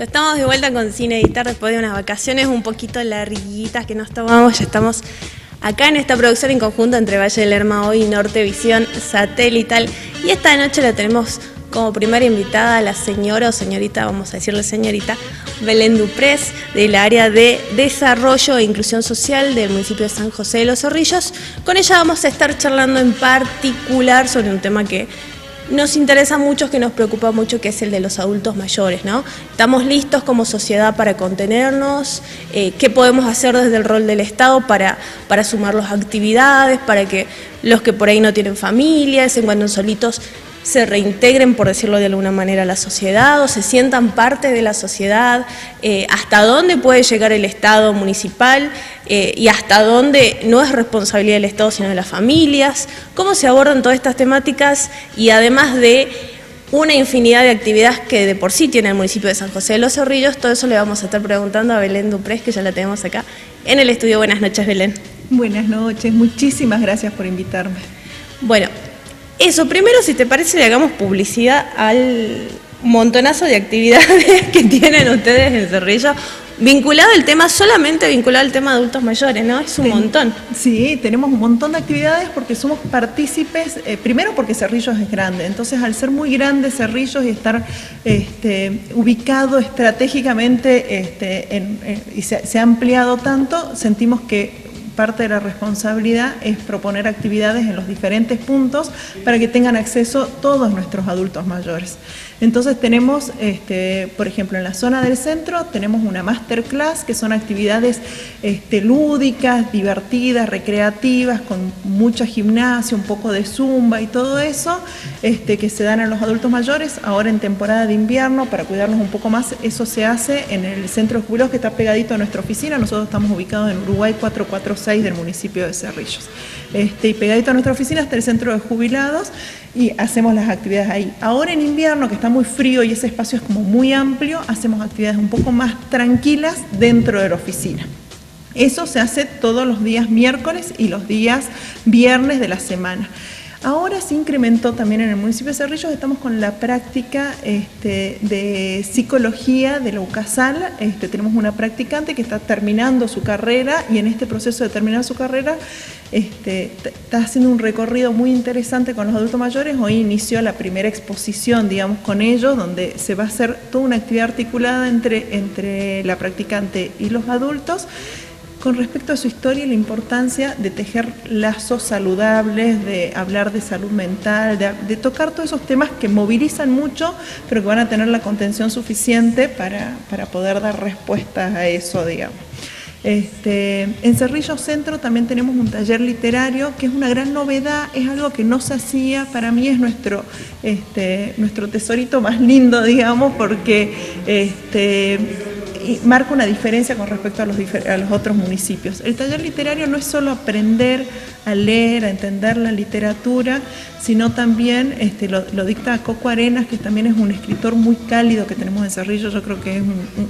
Ya estamos de vuelta con Cine Editar después de unas vacaciones un poquito larguitas que nos tomamos. Ya estamos acá en esta producción en conjunto entre Valle del Lerma Hoy y Nortevisión Satelital. Y esta noche la tenemos como primera invitada a la señora o señorita, vamos a decirle señorita, Belén Duprés, del área de Desarrollo e Inclusión Social del municipio de San José de los Cerrillos. Con ella vamos a estar charlando en particular sobre un tema que nos interesa mucho, que nos preocupa mucho, que es el de los adultos mayores, ¿no? ¿Estamos listos como sociedad para contenernos? ¿Qué podemos hacer desde el rol del Estado para sumar las actividades, para que los que por ahí no tienen familia, se encuentren solitos, se reintegren, por decirlo de alguna manera, a la sociedad o se sientan parte de la sociedad? ¿Hasta dónde puede llegar el Estado municipal y hasta dónde no es responsabilidad del Estado sino de las familias? ¿Cómo se abordan todas estas temáticas? Y además de una infinidad de actividades que de por sí tiene el municipio de San José de los Cerrillos, todo eso le vamos a estar preguntando a Belén Duprés, que ya la tenemos acá en el estudio. Buenas noches, Belén. Buenas noches, muchísimas gracias por invitarme. Bueno, eso, primero, si te parece, le hagamos publicidad al montonazo de actividades que tienen ustedes en Cerrillo, solamente vinculado al tema de adultos mayores, ¿no? Es un montón. Sí, tenemos un montón de actividades porque somos partícipes, primero porque Cerrillos es grande, entonces al ser muy grande Cerrillos y estar ubicado estratégicamente y se ha ampliado tanto, sentimos que parte de la responsabilidad es proponer actividades en los diferentes puntos para que tengan acceso todos nuestros adultos mayores. Entonces tenemos, por ejemplo, en la zona del centro tenemos una masterclass, que son actividades lúdicas, divertidas, recreativas, con mucha gimnasia, un poco de zumba y todo eso, que se dan a los adultos mayores. Ahora en temporada de invierno, para cuidarnos un poco más, eso se hace en el centro de jubilados, que está pegadito a nuestra oficina. Nosotros estamos ubicados en Uruguay 446 del municipio de Cerrillos. Y pegadito a nuestra oficina está el centro de jubilados y hacemos las actividades ahí. Ahora en invierno, que está muy frío y ese espacio es como muy amplio, hacemos actividades un poco más tranquilas dentro de la oficina. Eso se hace todos los días miércoles y los días viernes de la semana. Ahora se incrementó también en el municipio de Cerrillos, estamos con la práctica de psicología de la UCASAL. Tenemos una practicante que está terminando su carrera y en este proceso de terminar su carrera está haciendo un recorrido muy interesante con los adultos mayores. Hoy inició la primera exposición, digamos, con ellos, donde se va a hacer toda una actividad articulada entre la practicante y los adultos, con respecto a su historia y la importancia de tejer lazos saludables, de hablar de salud mental, de tocar todos esos temas que movilizan mucho, pero que van a tener la contención suficiente para poder dar respuestas a eso, digamos. En Cerrillos Centro también tenemos un taller literario, que es una gran novedad, es algo que no se hacía. Para mí es nuestro tesorito más lindo, digamos, porque y marca una diferencia con respecto a los otros municipios. El taller literario no es solo aprender a leer, a entender la literatura, sino también lo dicta Coco Arenas, que también es un escritor muy cálido que tenemos en Cerrillo. Yo creo que es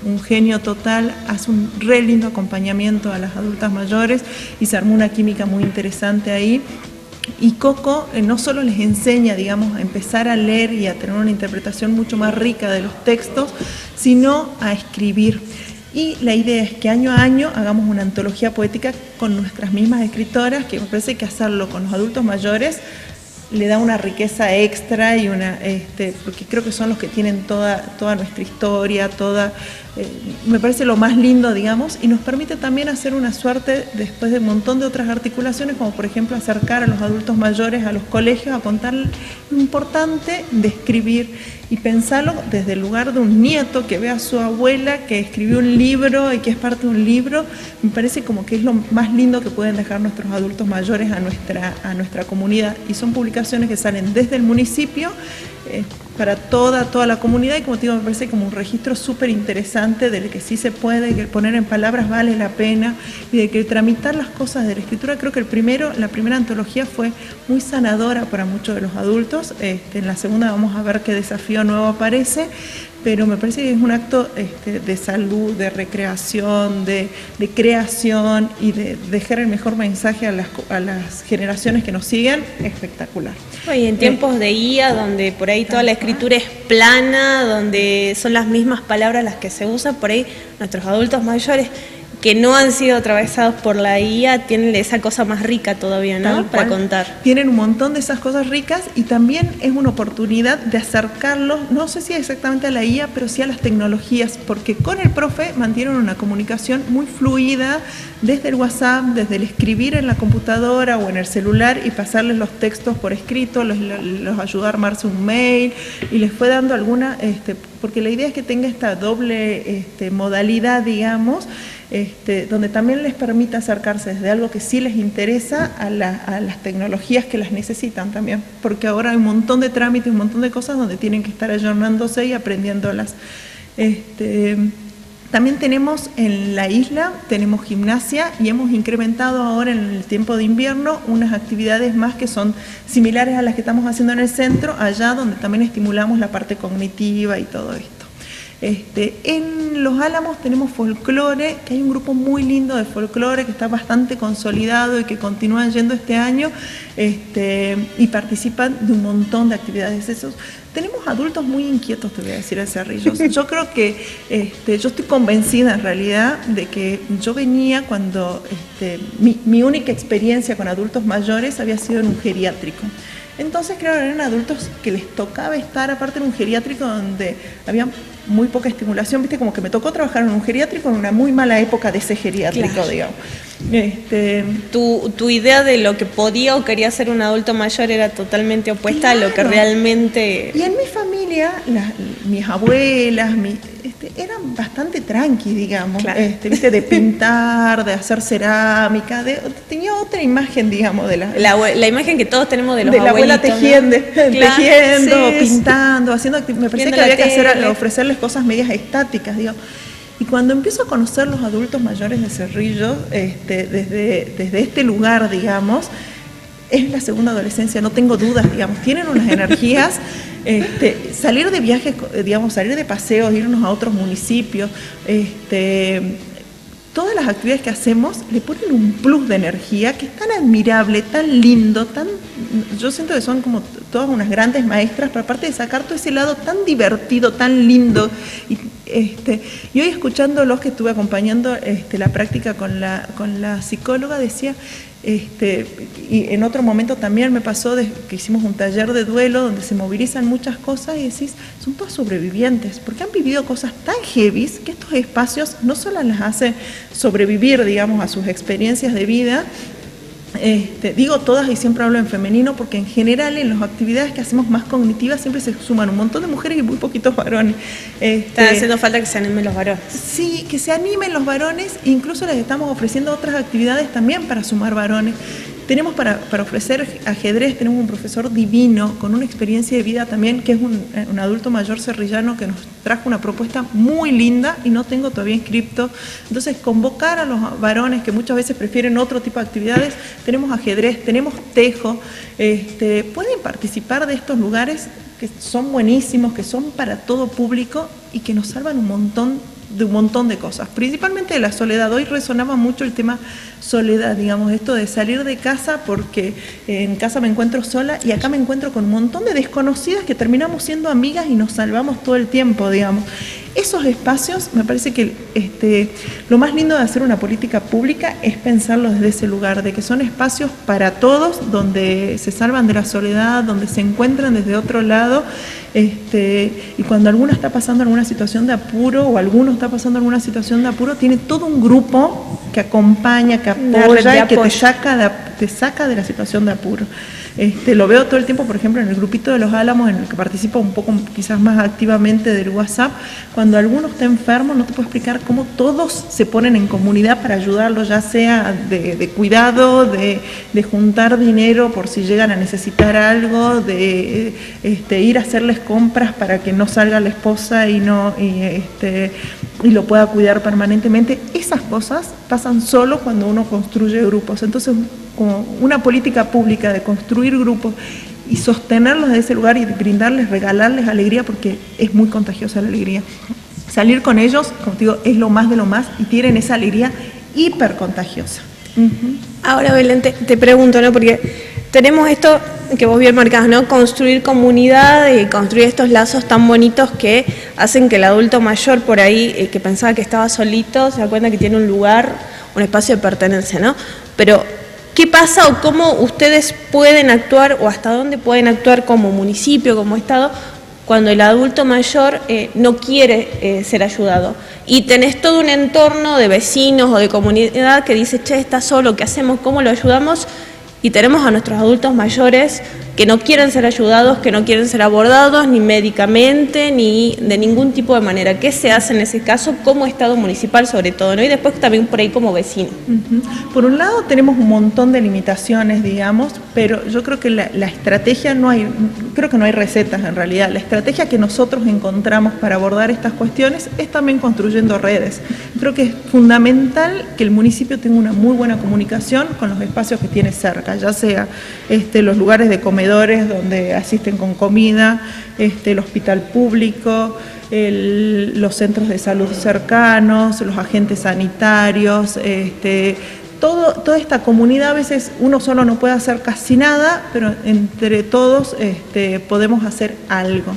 un genio total, hace un re lindo acompañamiento a las adultas mayores y se armó una química muy interesante ahí. Y Coco no solo les enseña, digamos, a empezar a leer y a tener una interpretación mucho más rica de los textos, sino a escribir. Y la idea es que año a año hagamos una antología poética con nuestras mismas escritoras, que me parece que hacerlo con los adultos mayores le da una riqueza extra y porque creo que son los que tienen toda nuestra historia, me parece lo más lindo, digamos, y nos permite también hacer una suerte, después de un montón de otras articulaciones, como por ejemplo acercar a los adultos mayores a los colegios, a contar lo importante de escribir y pensarlo desde el lugar de un nieto que ve a su abuela que escribió un libro y que es parte de un libro. Me parece como que es lo más lindo que pueden dejar nuestros adultos mayores a nuestra comunidad, y son publicaciones que salen desde el municipio para toda la comunidad, y como te digo, me parece como un registro súper interesante del que sí se puede, que poner en palabras vale la pena, y de que tramitar las cosas de la escritura. Creo que la primera antología fue muy sanadora para muchos de los adultos. En la segunda vamos a ver qué desafío nuevo aparece, pero me parece que es un acto de salud, de recreación, de creación y de dejar el mejor mensaje a las generaciones que nos siguen, espectacular. Y en tiempos de IA, donde por ahí toda la escritura es plana, donde son las mismas palabras las que se usan, por ahí nuestros adultos mayores que no han sido atravesados por la IA tienen esa cosa más rica todavía, ¿no? Para contar. Tienen un montón de esas cosas ricas y también es una oportunidad de acercarlos, no sé si exactamente a la IA, pero sí a las tecnologías, porque con el profe mantienen una comunicación muy fluida desde el WhatsApp, desde el escribir en la computadora o en el celular y pasarles los textos por escrito, los ayuda a armarse un mail y les fue dando alguna, porque la idea es que tenga esta doble modalidad, digamos, donde también les permite acercarse desde algo que sí les interesa a las tecnologías que las necesitan también, porque ahora hay un montón de trámites, un montón de cosas donde tienen que estar ayornándose y aprendiéndolas. También tenemos en la isla, tenemos gimnasia y hemos incrementado ahora en el tiempo de invierno unas actividades más que son similares a las que estamos haciendo en el centro, allá donde también estimulamos la parte cognitiva y todo esto. En Los Álamos tenemos folclore, que hay un grupo muy lindo de folclore que está bastante consolidado y que continúan yendo este año y participan de un montón de actividades. Tenemos adultos muy inquietos, te voy a decir, en Cerrillos. Yo creo que, yo estoy convencida en realidad de que yo venía cuando mi única experiencia con adultos mayores había sido en un geriátrico. Entonces, claro, eran adultos que les tocaba estar, aparte en un geriátrico donde había muy poca estimulación, viste, como que me tocó trabajar en un geriátrico en una muy mala época de ese geriátrico, claro, digamos. Tu idea de lo que podía o quería ser un adulto mayor era totalmente opuesta, claro, a lo que realmente... Y en mi familia, mis abuelas, eran bastante tranqui, digamos, claro. ¿Viste? De pintar, de hacer cerámica, tenía otra imagen, digamos, de la imagen que todos tenemos de los abuelitos. De la abuela tejiendo, ¿no? Claro, tejiendo, sí, pintando, haciendo, me parecía que había que ofrecerles cosas medias estáticas, digo. Y cuando empiezo a conocer los adultos mayores de Cerrillos, desde este lugar, digamos, es la segunda adolescencia, no tengo dudas, digamos, tienen unas energías, salir de viajes, digamos, salir de paseos, irnos a otros municipios, todas las actividades que hacemos le ponen un plus de energía que es tan admirable, tan lindo, yo siento que son como todas unas grandes maestras, pero aparte de sacar todo ese lado tan divertido, tan lindo. Y hoy escuchándolos, que estuve acompañando la práctica con la psicóloga, decía, y en otro momento también me pasó que hicimos un taller de duelo donde se movilizan muchas cosas y decís, son todos sobrevivientes, porque han vivido cosas tan heavies que estos espacios no solo las hace sobrevivir, digamos, a sus experiencias de vida. Digo todas y siempre hablo en femenino porque en general en las actividades que hacemos más cognitivas siempre se suman un montón de mujeres y muy poquitos varones. Está haciendo falta que se animen los varones. Sí, que se animen los varones, incluso les estamos ofreciendo otras actividades también para sumar varones. Tenemos para ofrecer ajedrez, tenemos un profesor divino con una experiencia de vida también, que es un adulto mayor cerrillano que nos trajo una propuesta muy linda y no tengo todavía inscripto. Entonces, convocar a los varones que muchas veces prefieren otro tipo de actividades, tenemos ajedrez, tenemos tejo, pueden participar de estos lugares que son buenísimos, que son para todo público y que nos salvan un montón de cosas, principalmente de la soledad. Hoy resonaba mucho el tema soledad, digamos, esto de salir de casa porque en casa me encuentro sola y acá me encuentro con un montón de desconocidas que terminamos siendo amigas y nos salvamos todo el tiempo, digamos. Esos espacios, me parece que lo más lindo de hacer una política pública es pensarlo desde ese lugar, de que son espacios para todos, donde se salvan de la soledad, donde se encuentran desde otro lado, y cuando alguna está pasando alguna situación de apuro o alguno está pasando alguna situación de apuro, tiene todo un grupo que acompaña, que apoya y que te saca de la situación de apuro. Lo veo todo el tiempo, por ejemplo, en el grupito de Los Álamos, en el que participo un poco quizás más activamente del WhatsApp. Cuando alguno está enfermo, no te puedo explicar cómo todos se ponen en comunidad para ayudarlo, ya sea de cuidado, de juntar dinero por si llegan a necesitar algo, de ir a hacerles compras para que no salga la esposa y y lo pueda cuidar permanentemente. Esas cosas pasan solo cuando uno construye grupos. Entonces, como una política pública de construir grupos y sostenerlos de ese lugar y brindarles, regalarles alegría, porque es muy contagiosa la alegría. Salir con ellos, como te digo, es lo más de lo más, y tienen esa alegría hiper contagiosa. Ahora, Belén, te pregunto, ¿no? Porque tenemos esto que vos bien marcás, ¿no? Construir comunidad y construir estos lazos tan bonitos que hacen que el adulto mayor por ahí, que pensaba que estaba solito, se da cuenta que tiene un lugar, un espacio de pertenencia, ¿no? Pero, ¿qué pasa o cómo ustedes pueden actuar o hasta dónde pueden actuar como municipio, como Estado, cuando el adulto mayor no quiere ser ayudado? Y tenés todo un entorno de vecinos o de comunidad que dice, che, está solo, ¿qué hacemos? ¿Cómo lo ayudamos? Y tenemos a nuestros adultos mayores que no quieren ser ayudados, que no quieren ser abordados ni médicamente, ni de ningún tipo de manera. ¿Qué se hace en ese caso como Estado municipal sobre todo, ¿no? Y después también por ahí como vecino. Por un lado tenemos un montón de limitaciones, digamos, pero yo creo que la estrategia creo que no hay recetas en realidad. La estrategia que nosotros encontramos para abordar estas cuestiones es también construyendo redes. Creo que es fundamental que el municipio tenga una muy buena comunicación con los espacios que tiene cerca, ya sea los lugares de comedores donde asisten con comida, el hospital público, los centros de salud cercanos, los agentes sanitarios, toda esta comunidad. A veces uno solo no puede hacer casi nada, pero entre todos podemos hacer algo.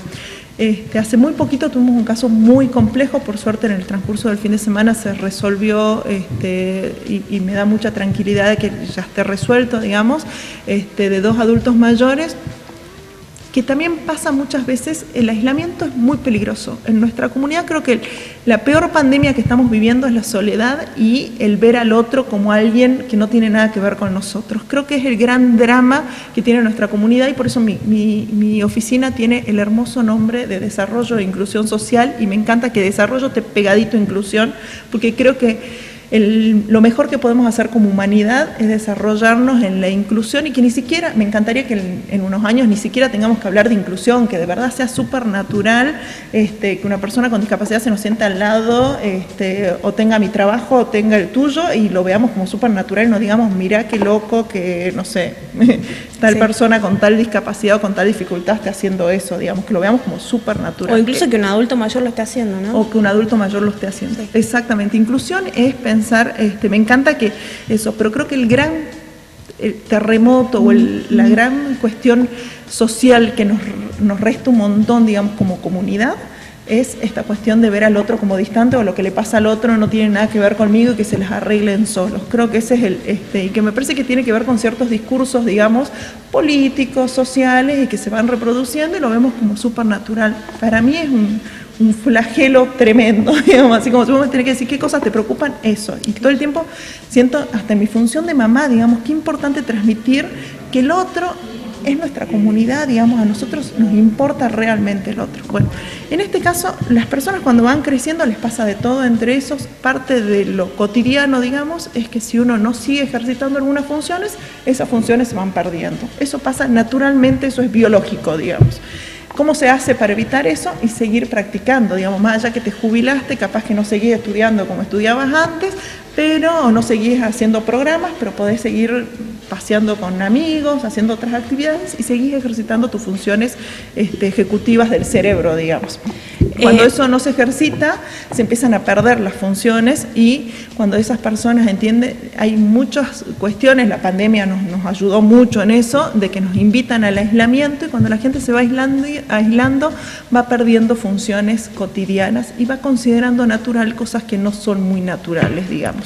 Hace muy poquito tuvimos un caso muy complejo, por suerte en el transcurso del fin de semana se resolvió y me da mucha tranquilidad de que ya esté resuelto, digamos, de 2 adultos mayores, que también pasa muchas veces. El aislamiento es muy peligroso. En nuestra comunidad creo que la peor pandemia que estamos viviendo es la soledad y el ver al otro como alguien que no tiene nada que ver con nosotros. Creo que es el gran drama que tiene nuestra comunidad, y por eso mi oficina tiene el hermoso nombre de Desarrollo e Inclusión Social, y me encanta que desarrollo esté pegadito a inclusión, porque creo que lo mejor que podemos hacer como humanidad es desarrollarnos en la inclusión, y que ni siquiera, me encantaría que en unos años ni siquiera tengamos que hablar de inclusión, que de verdad sea súper natural, que una persona con discapacidad se nos sienta al lado, o tenga mi trabajo o tenga el tuyo, y lo veamos como súper natural y no digamos, mirá qué loco que, no sé, tal persona con tal discapacidad o con tal dificultad esté haciendo eso, digamos, que lo veamos como súper natural. O incluso que un adulto mayor lo esté haciendo, ¿no? O que un adulto mayor lo esté haciendo. Sí. Exactamente. Inclusión es pensar, me encanta que eso, pero creo que el terremoto o la gran cuestión social que nos resta un montón, digamos, como comunidad, es esta cuestión de ver al otro como distante, o lo que le pasa al otro no tiene nada que ver conmigo y que se les arreglen solos. Creo que ese es y que me parece que tiene que ver con ciertos discursos, digamos, políticos, sociales, y que se van reproduciendo y lo vemos como súper natural. Para mí es un flagelo tremendo, digamos, así como si vos me tenés que decir qué cosas te preocupan, eso. Y todo el tiempo siento, hasta en mi función de mamá, digamos, qué importante transmitir que el otro es nuestra comunidad, digamos, a nosotros nos importa realmente el otro. Bueno, en este caso, las personas cuando van creciendo les pasa de todo, entre esos, parte de lo cotidiano, digamos, es que si uno no sigue ejercitando algunas funciones, esas funciones se van perdiendo. Eso pasa naturalmente, eso es biológico, digamos. ¿Cómo se hace para evitar eso? Y seguir practicando, digamos, más allá que te jubilaste, capaz que no seguís estudiando como estudiabas antes, o no seguís haciendo programas, pero podés seguir paseando con amigos, haciendo otras actividades y seguís ejercitando tus funciones ejecutivas del cerebro, digamos. Cuando eso no se ejercita, se empiezan a perder las funciones, y cuando esas personas entienden, hay muchas cuestiones, la pandemia nos ayudó mucho en eso, de que nos invitan al aislamiento, y cuando la gente se va aislando, va perdiendo funciones cotidianas y va considerando natural cosas que no son muy naturales, digamos.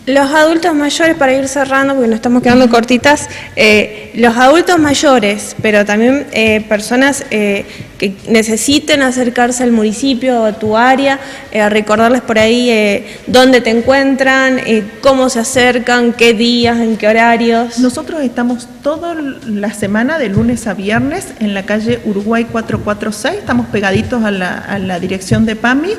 Los adultos mayores, para ir cerrando, porque nos estamos quedando cortitas, los adultos mayores, pero también personas que necesiten acercarse al municipio o a tu área, recordarles por ahí dónde te encuentran, cómo se acercan, qué días, en qué horarios. Nosotros estamos toda la semana, de lunes a viernes, en la calle Uruguay 446, estamos pegaditos a la dirección de PAMI.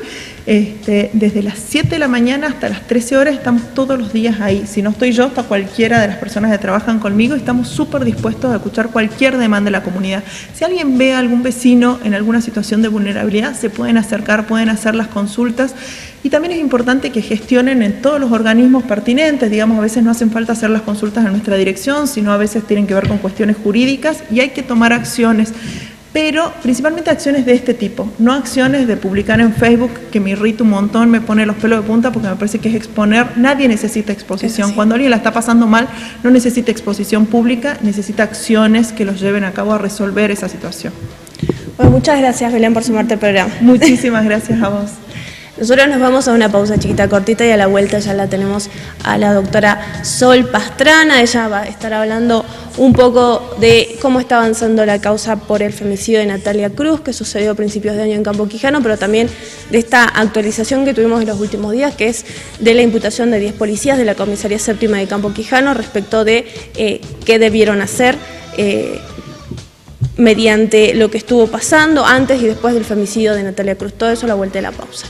Desde las 7 de la mañana hasta las 13 horas estamos todos los días ahí. Si no estoy yo, está cualquiera de las personas que trabajan conmigo, y estamos súper dispuestos a escuchar cualquier demanda de la comunidad. Si alguien ve a algún vecino niño en alguna situación de vulnerabilidad se pueden acercar, pueden hacer las consultas. Y también es importante que gestionen en todos los organismos pertinentes, digamos, a veces no hacen falta hacer las consultas en nuestra dirección, sino a veces tienen que ver con cuestiones jurídicas y hay que tomar acciones, pero principalmente acciones de este tipo, no acciones de publicar en Facebook, que me irrita un montón, me pone los pelos de punta porque me parece que es exponer. Nadie necesita exposición. Cuando alguien la está pasando mal, no necesita exposición pública, necesita acciones que los lleven a cabo a resolver esa situación. Bueno, muchas gracias, Belén, por sumarte al programa. Muchísimas gracias a vos. Nosotros nos vamos a una pausa chiquita, cortita, y a la vuelta ya la tenemos a la doctora Sol Pastrana. Ella va a estar hablando un poco de cómo está avanzando la causa por el femicidio de Natalia Cruz, que sucedió a principios de año en Campo Quijano, pero también de esta actualización que tuvimos en los últimos días, que es de la imputación de 10 policías de la Comisaría Séptima de Campo Quijano respecto de qué debieron hacer mediante lo que estuvo pasando antes y después del femicidio de Natalia Cruz. Todo eso a la vuelta de la pausa.